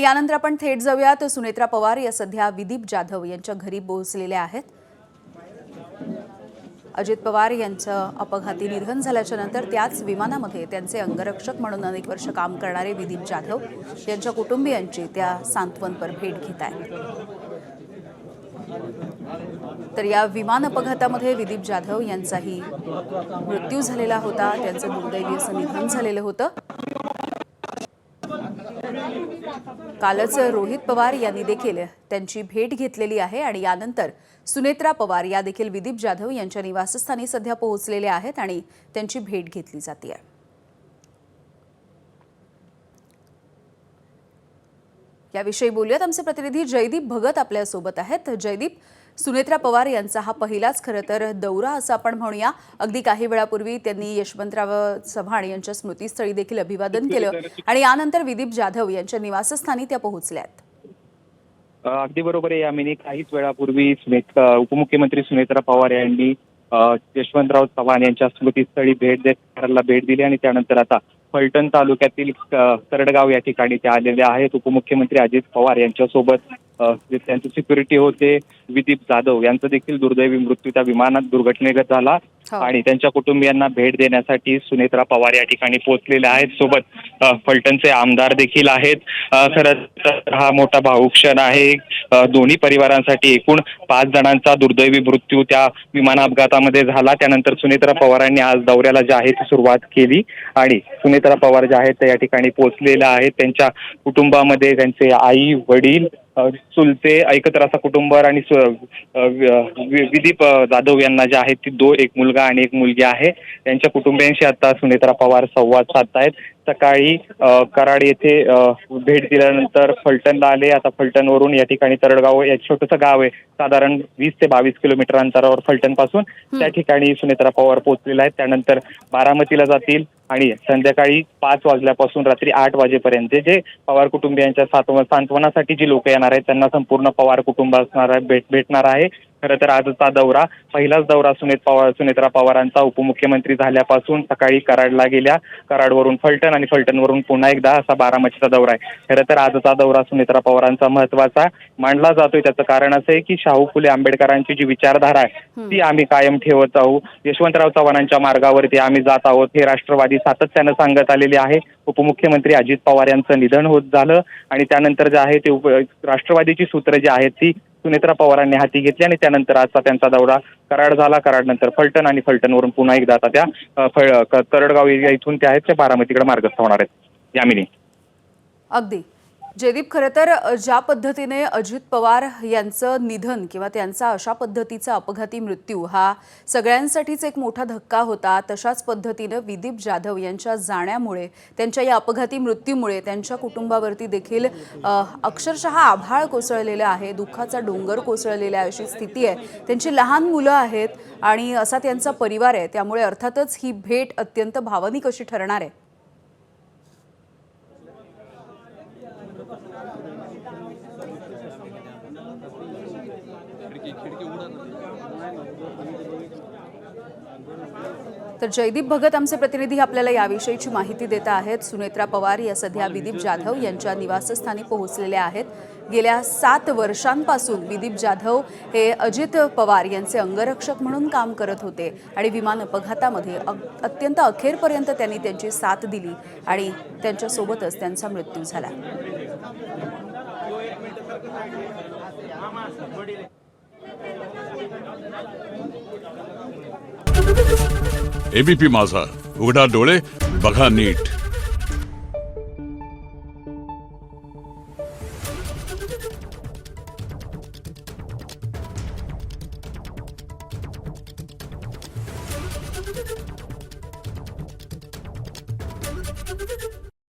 यानंतर आपण थेट जाऊयात सुनेत्रा पवार या सध्या विदीप जाधव यांच्या घरी पोहोचलेल्या आहेत। अजित पवार यांचं अपघाती निधन झाल्याच्या नंतर त्याच विमानामध्ये त्यांचे अंगरक्षक म्हणून अनेक वर्ष काम करणारे विदीप जाधव यांच्या कुटुंबियांची त्या सांत्वनपर भेट घेत आहेत। तर या विमान अपघातामध्ये विदीप जाधव यांचाही मृत्यू झालेला होता। त्यांचं दुर्दैवी असं निधन झालेलं होतं। कालच रोहित पवार यांनी देखील त्यांची भेट घेतलेली आहे आणि यानंतर सुनेत्रा पवार या देखील विदीप जाधव यांच्या निवासस्थानी सध्या पोहोचलेल्या आहेत आणि त्यांची भेट घेतली जाते आहे। याविषयी बोलूयात, आमचे प्रतिनिधी जयदीप भगत आपल्या सोबत आहेत। जयदीप, सुनेत्रा पवार यांचा हा पहिलाच खरं तर दौरा असं आपण म्हणूया। अगदी काही वेळापूर्वी त्यांनी यशवंतराव चव्हाण यांच्या स्मृतीस्थळी देखील अभिवादन केलं आणि यानंतर विदीप जाधव यांच्या निवासस्थानी त्या पोहोचल्यात। अगदी बरोबर आहे यामिनी। काहीच वेळापूर्वी उपमुख्यमंत्री सुनेत्रा पवार यांनी यशवंतराव चव्हाण यांच्या स्मृतीस्थळी भेट दिली आणि त्यानंतर आता फलटण तालुक्यातील तरडगाव या ठिकाणी ते आलेले आहेत। उपमुख्यमंत्री अजित पवार यांच्यासोबत त्यांचे सिक्युरिटी होते विदीप जाधव यांचा देखील दुर्दैवी मृत्यू त्या विमानात दुर्घटनेगत झाला आणि त्यांच्या कुटुंबियांना भेट देण्यासाठी सुनेत्रा पवार या ठिकाणी पोहोचलेले आहेत। सोबत फलटणचे आमदार देखील आहेत। खरं तर हा मोठा भावुक क्षण आहे दोन्ही परिवारांसाठी। एकूण 5 जणांचा दुर्दैवी मृत्यू त्या विमान अपघातामध्ये झाला। त्यानंतर सुनेत्रा पवारांनी आज दौऱ्याला जे आहे ती सुरुवात केली आणि सुनेत्रा पवार जे आहेत ते या ठिकाणी पोहोचलेल्या आहेत। त्यांच्या कुटुंबामध्ये त्यांचे आई वडील चुलते एकत्र असं कुटुंब आणि विदीप जाधव यांना जे आहेत ती एक मुलगा आणि एक मुलगी आहे। त्यांच्या कुटुंबियांशी आता सुनेत्रा पवार संवाद साधतायत। सकाळी कराड येथे भेट दिल्यानंतर फलटणला आले। आता फलटणवरून या ठिकाणी तरडगाव एक छोटंसं गाव आहे, साधारण 20 ते 22 किलोमीटर अंतरावर फलटण पासून त्या ठिकाणी सुनेत्रा पवार पोहोचलेल्या आहेत। त्यानंतर बारामतीला जातील आणि संध्याकाळी 5 वाजल्यापासून रात्री 8 वाजेपर्यंत जे पवार कुटुंबियांच्या सांत्वनासाठी जी लोक येणार आहेत त्यांना संपूर्ण पवार कुटुंब असणार भेटणार आहे। खरं तर आजचा दौरा पहिलाच दौरा सुनेत्रा पवारांचा उपमुख्यमंत्री झाल्यापासून सकाळी कराडला गेल्या, कराडवरून फलटण आणि फलटणवरून पुन्हा एकदा असा बारामतीचा दौरा आहे। खरं तर आजचा दौरा सुनेत्रा पवारांचा महत्वाचा मानला जातोय। त्याचं कारण असं आहे की शाहू फुले आंबेडकरांची जी विचारधारा आहे ती आम्ही कायम ठेवत आहोत। यशवंतराव चव्हाणांच्या मार्गावरती आम्ही जात आहोत हे राष्ट्रवादी सातत्यानं सांगत आलेले आहे। उपमुख्यमंत्री अजित पवार यांचं निधन होत झालं आणि त्यानंतर जे आहे ते राष्ट्रवादीची सूत्र जी आहेत ती सुनेत्रा पवारांनी हाती घेतली आणि त्यानंतर आजचा त्यांचा दौरा कराड झाला। कराड नंतर फलटण आणि फलटणवरून पुन्हा एकदा आता त्या तरडगाव एरिया इथून त्या आहेत त्या बारामतीकडे मार्गस्थ होणार आहेत। यामिनी अगदी जयदीप, खरं तर ज्या पद्धतीने अजित पवार यांचं निधन किंवा त्यांचा अशा पद्धतीचा अपघाती मृत्यू हा सगळ्यांसाठीच एक मोठा धक्का होता, तशाच पद्धतीने विदीप जाधव यांच्या जाण्यामुळे, त्यांच्या या अपघाती मृत्यूमुळे त्यांच्या कुटुंबावरती देखील अक्षरशः आभाळ कोसळलेलं आहे, दुःखाचा डोंगर कोसळलेला आहे अशी स्थिती आहे। त्यांची लहान मुलं आहेत आणि असा त्यांचा परिवार आहे, त्यामुळे अर्थातच ही भेट अत्यंत भावनिक अशी ठरणार आहे। तर जयदीप भगत आमचे प्रतिनिधी आपल्याला याविषयीची माहिती देत आहेत। सुनेत्रा पवार या सध्या विदीप जाधव यांच्या निवासस्थानी पोहोचलेल्या आहेत। गेल्या 7 वर्षांपासून विदीप जाधव हे अजित पवार यांचे अंगरक्षक म्हणून काम करत होते आणि विमान अपघातामध्ये अत्यंत अखेरपर्यंत त्यांनी त्यांची साथ दिली आणि त्यांच्यासोबतच त्यांचा मृत्यू झाला। एबीपी माझा, उघडा डोळे बघा नीट।